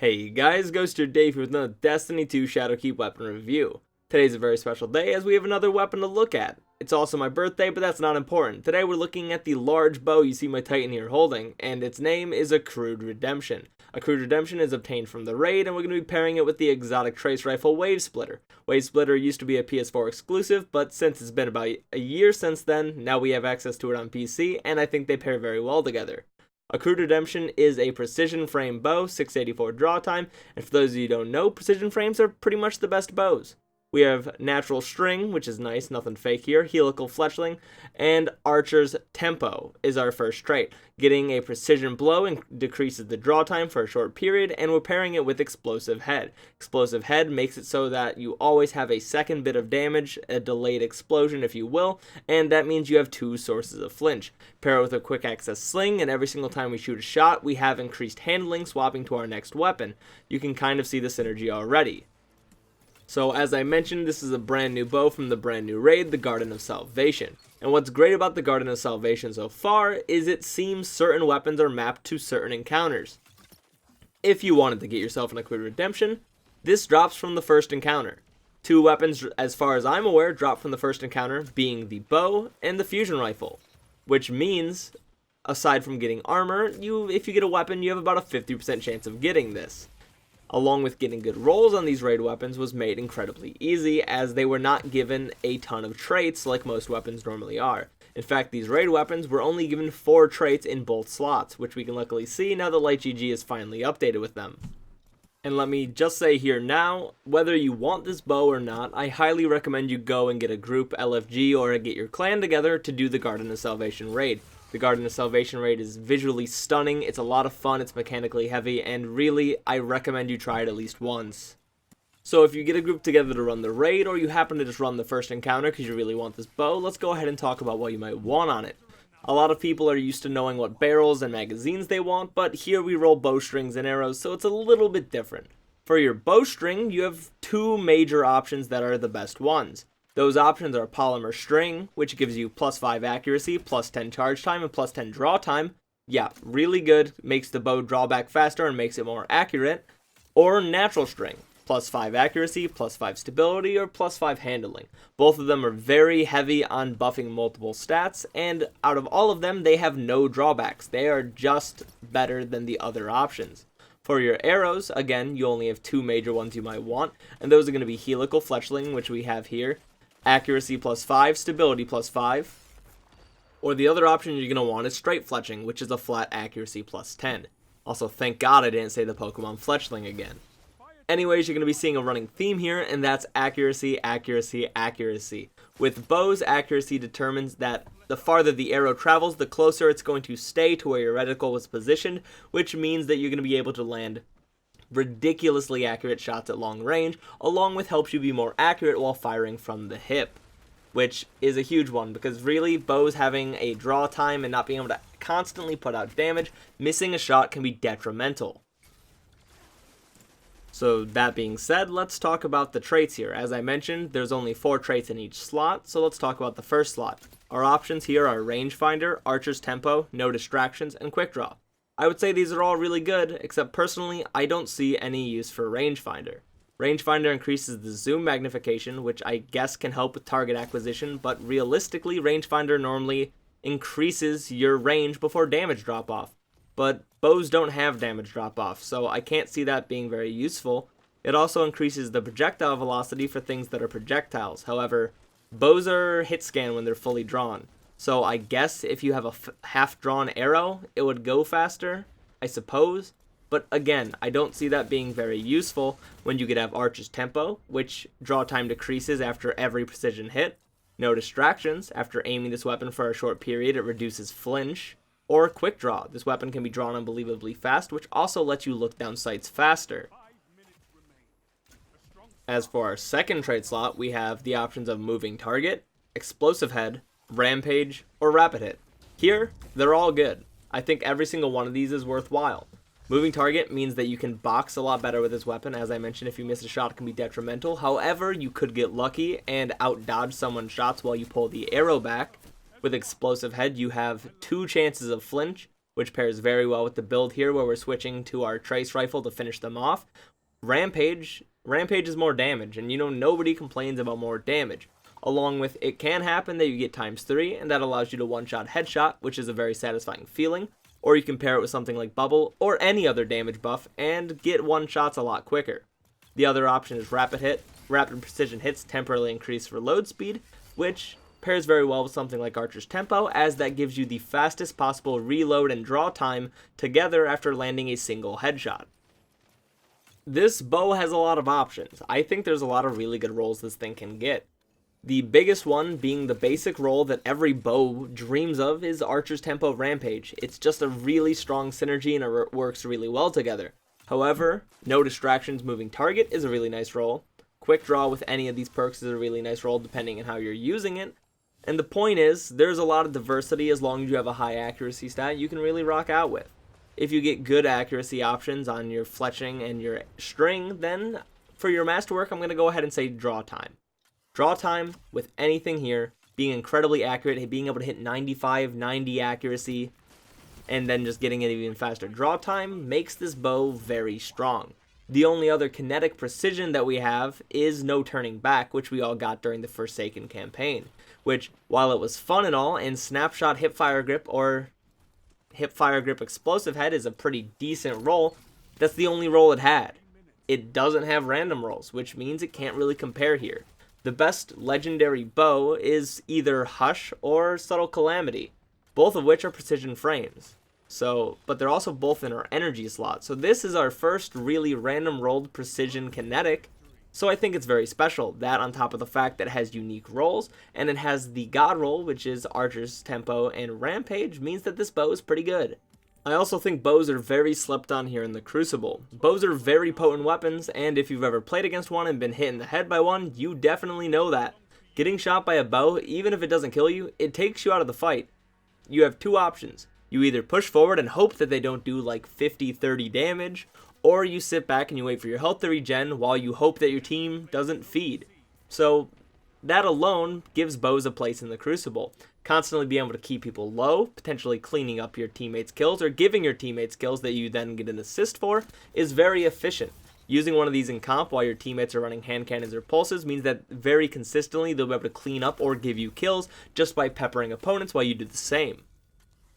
Hey guys, Ghoster Dave here with another Destiny 2 Shadowkeep weapon review. Today's a very special day as we have another weapon to look at. It's also my birthday, but that's not important. Today we're looking at the large bow you see my Titan here holding, and its name is Accrued Redemption. Accrued Redemption is obtained from the raid, and we're going to be pairing it with the exotic trace rifle Wave Splitter. Wave Splitter used to be a PS4 exclusive, but since it's been about a year since then, now we have access to it on PC, and I think they pair very well together. Accrued Redemption is a precision frame bow, 684 draw time, and for those of you who don't know, precision frames are pretty much the best bows. We have Natural String, which is nice, nothing fake here, Helical Fletchling, and Archer's Tempo is our first trait. Getting a precision blow and decreases the draw time for a short period, and we're pairing it with Explosive Head. Explosive Head makes it so that you always have a second bit of damage, a delayed explosion if you will, and that means you have two sources of flinch. Pair it with a quick access sling, and every single time we shoot a shot, we have increased handling swapping to our next weapon. You can kind of see the synergy already. So as I mentioned, this is a brand new bow from the brand new raid, the Garden of Salvation. And what's great about the Garden of Salvation so far is it seems certain weapons are mapped to certain encounters. If you wanted to get yourself an Accrued Redemption, this drops from the first encounter. Two weapons, as far as I'm aware, drop from the first encounter, being the bow and the fusion rifle. Which means, aside from getting armor, if you get a weapon, you have about a 50% chance of getting this. Along with getting good rolls on these raid weapons was made incredibly easy, as they were not given a ton of traits like most weapons normally are. In fact, these raid weapons were only given 4 traits in both slots, which we can luckily see now that Light GG is finally updated with them. And let me just say here now, whether you want this bow or not, I highly recommend you go and get a group LFG or get your clan together to do the Garden of Salvation raid. The Garden of Salvation raid is visually stunning, it's a lot of fun, it's mechanically heavy, and really, I recommend you try it at least once. So if you get a group together to run the raid, or you happen to just run the first encounter because you really want this bow, let's go ahead and talk about what you might want on it. A lot of people are used to knowing what barrels and magazines they want, but here we roll bowstrings and arrows, so it's a little bit different. For your bowstring, you have 2 major options that are the best ones. Those options are Polymer String, which gives you plus 5 accuracy, plus 10 charge time, and plus 10 draw time. Yeah, really good, makes the bow draw back faster and makes it more accurate. Or Natural String, plus 5 accuracy, plus 5 stability, or plus 5 handling. Both of them are very heavy on buffing multiple stats, and out of all of them, they have no drawbacks. They are just better than the other options. For your arrows, again, you only have 2 major ones you might want, and those are going to be Helical Fletchling, which we have here, accuracy plus 5, stability plus 5. Or the other option you're going to want is straight fletching, which is a flat accuracy plus 10. Also, thank God I didn't say the Pokemon Fletchling again. Anyways, you're going to be seeing a running theme here, and that's accuracy, accuracy, accuracy. With bows, accuracy determines that the farther the arrow travels, the closer it's going to stay to where your reticle was positioned, which means that you're going to be able to land ridiculously accurate shots at long range, along with helps you be more accurate while firing from the hip, which is a huge one because really bows having a draw time and not being able to constantly put out damage, missing a shot can be detrimental. So that being said, let's talk about the traits here. As I mentioned, there's only 4 traits in each slot, so let's talk about the first slot. Our options here are Rangefinder, Archer's Tempo, No Distractions, and Quick Draw. I would say these are all really good, except personally, I don't see any use for Rangefinder. Rangefinder increases the zoom magnification, which I guess can help with target acquisition, but realistically, Rangefinder normally increases your range before damage drop-off. But bows don't have damage drop-off, so I can't see that being very useful. It also increases the projectile velocity for things that are projectiles. However, bows are hit scan when they're fully drawn. So I guess if you have a half-drawn arrow, it would go faster, I suppose. But again, I don't see that being very useful when you could have Archer's Tempo, which draw time decreases after every precision hit. No Distractions, after aiming this weapon for a short period, it reduces flinch. Or Quick Draw, this weapon can be drawn unbelievably fast, which also lets you look down sights faster. As for our second trait slot, we have the options of Moving Target, Explosive Head, Rampage, or Rapid Hit. Here, they're all good. I think every single one of these is worthwhile. Moving Target means that you can box a lot better with this weapon. As I mentioned, if you miss a shot, it can be detrimental. However, you could get lucky and out-dodge someone's shots while you pull the arrow back. With Explosive Head, you have 2 chances of flinch, which pairs very well with the build here where we're switching to our trace rifle to finish them off. Rampage is more damage, and nobody complains about more damage. Along with, it can happen that you get ×3, and that allows you to one-shot headshot, which is a very satisfying feeling. Or you can pair it with something like Bubble, or any other damage buff, and get one-shots a lot quicker. The other option is Rapid Hit. Rapid Precision hits temporarily increase reload speed, which pairs very well with something like Archer's Tempo, as that gives you the fastest possible reload and draw time together after landing a single headshot. This bow has a lot of options. I think there's a lot of really good rolls this thing can get. The biggest one being the basic roll that every bow dreams of is Archer's Tempo Rampage. It's just a really strong synergy and it works really well together. However, No Distractions Moving Target is a really nice roll. Quick Draw with any of these perks is a really nice roll depending on how you're using it. And the point is, there's a lot of diversity. As long as you have a high accuracy stat, you can really rock out with. If you get good accuracy options on your fletching and your string, then for your masterwork, I'm going to go ahead and say Draw Time. Draw Time with anything here, being incredibly accurate, being able to hit 95, 90 accuracy, and then just getting it even faster. Draw Time makes this bow very strong. The only other kinetic precision that we have is No Turning Back, which we all got during the Forsaken campaign, which, while it was fun and all, and Snapshot Hipfire Grip or Hipfire Grip Explosive Head is a pretty decent roll, that's the only roll it had. It doesn't have random rolls, which means it can't really compare here. The best legendary bow is either Hush or Subtle Calamity, both of which are precision frames. But they're also both in our energy slot. So this is our first really random rolled precision kinetic. So I think it's very special. That on top of the fact that it has unique rolls, and it has the God roll, which is Archer's Tempo and Rampage, means that this bow is pretty good. I also think bows are very slept on here in the Crucible. Bows are very potent weapons, and if you've ever played against one and been hit in the head by one, you definitely know that. Getting shot by a bow, even if it doesn't kill you, it takes you out of the fight. You have two options. You either push forward and hope that they don't do like 50-30 damage, or you sit back and you wait for your health to regen while you hope that your team doesn't feed. So that alone gives bows a place in the Crucible. Constantly being able to keep people low, potentially cleaning up your teammates' kills, or giving your teammates kills that you then get an assist for, is very efficient. Using one of these in comp while your teammates are running hand cannons or pulses means that very consistently they'll be able to clean up or give you kills just by peppering opponents while you do the same.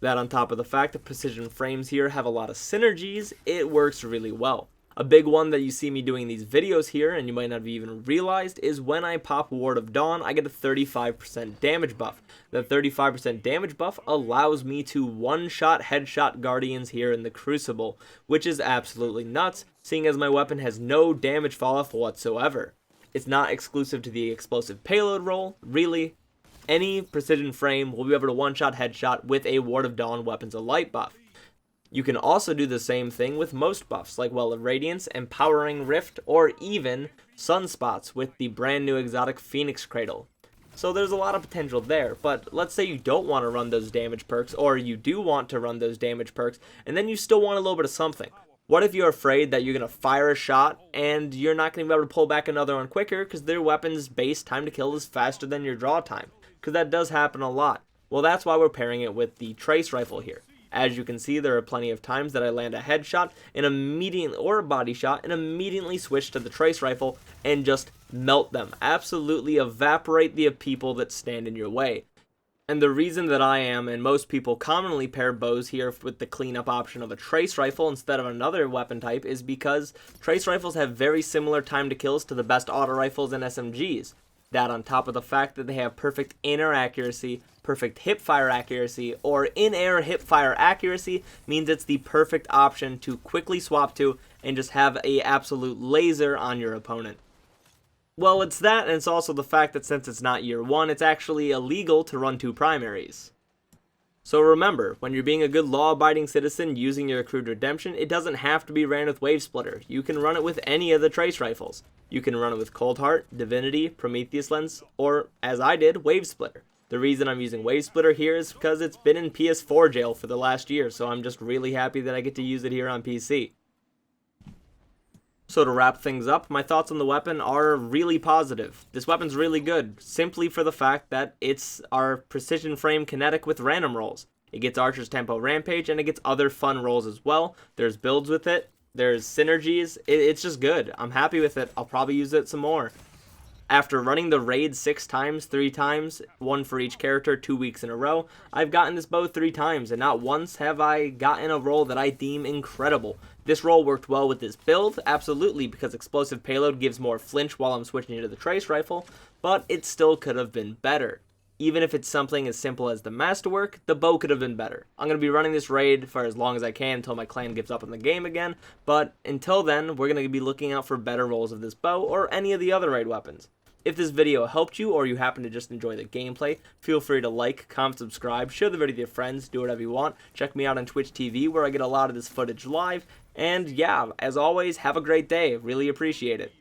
That on top of the fact that precision frames here have a lot of synergies, it works really well. A big one that you see me doing these videos here, and you might not have even realized, is when I pop Ward of Dawn, I get a 35% damage buff. That 35% damage buff allows me to one-shot headshot Guardians here in the Crucible, which is absolutely nuts, seeing as my weapon has no damage falloff whatsoever. It's not exclusive to the explosive payload roll, really. Any precision frame will be able to one-shot headshot with a Ward of Dawn Weapons of Light buff. You can also do the same thing with most buffs, like Well of Radiance, Empowering Rift, or even Sunspots with the brand new exotic Phoenix Cradle. So there's a lot of potential there, but let's say you don't want to run those damage perks, or you do want to run those damage perks, and then you still want a little bit of something. What if you're afraid that you're going to fire a shot, and you're not going to be able to pull back another one quicker, because their weapon's base time to kill is faster than your draw time? Because that does happen a lot. Well, that's why we're pairing it with the Trace Rifle here. As you can see, there are plenty of times that I land a headshot or a body shot and immediately switch to the Trace Rifle and just melt them. Absolutely evaporate the people that stand in your way. And the reason that I am, and most people commonly pair bows here with the cleanup option of a Trace Rifle instead of another weapon type, is because Trace Rifles have very similar time to kills to the best auto rifles and SMGs. That on top of the fact that they have perfect in-air accuracy, perfect hip-fire accuracy, or in-air hip-fire accuracy, means it's the perfect option to quickly swap to and just have a absolute laser on your opponent. Well, it's that, and it's also the fact that since it's not year one, it's actually illegal to run two primaries. So remember, when you're being a good law-abiding citizen using your accrued redemption, it doesn't have to be ran with Wave Splitter. You can run it with any of the Trace Rifles. You can run it with Cold Heart, Divinity, Prometheus Lens, or, as I did, Wave Splitter. The reason I'm using Wave Splitter here is because it's been in PS4 jail for the last year, so I'm just really happy that I get to use it here on PC. So to wrap things up, my thoughts on the weapon are really positive. This weapon's really good, simply for the fact that it's our precision frame kinetic with random rolls. It gets Archer's Tempo Rampage, and it gets other fun rolls as well. There's builds with it. There's synergies. It's just good. I'm happy with it. I'll probably use it some more. After running the raid 6 times, 3 times, 1 for each character, 2 weeks in a row, I've gotten this bow 3 times, and not once have I gotten a roll that I deem incredible. This roll worked well with this build, absolutely, because explosive payload gives more flinch while I'm switching to the trace rifle, but it still could have been better. Even if it's something as simple as the masterwork, the bow could have been better. I'm going to be running this raid for as long as I can until my clan gives up on the game again, but until then, we're going to be looking out for better rolls of this bow or any of the other raid weapons. If this video helped you, or you happen to just enjoy the gameplay, feel free to like, comment, subscribe, share the video with your friends, do whatever you want. Check me out on Twitch TV where I get a lot of this footage live, and yeah, as always, have a great day. Really appreciate it.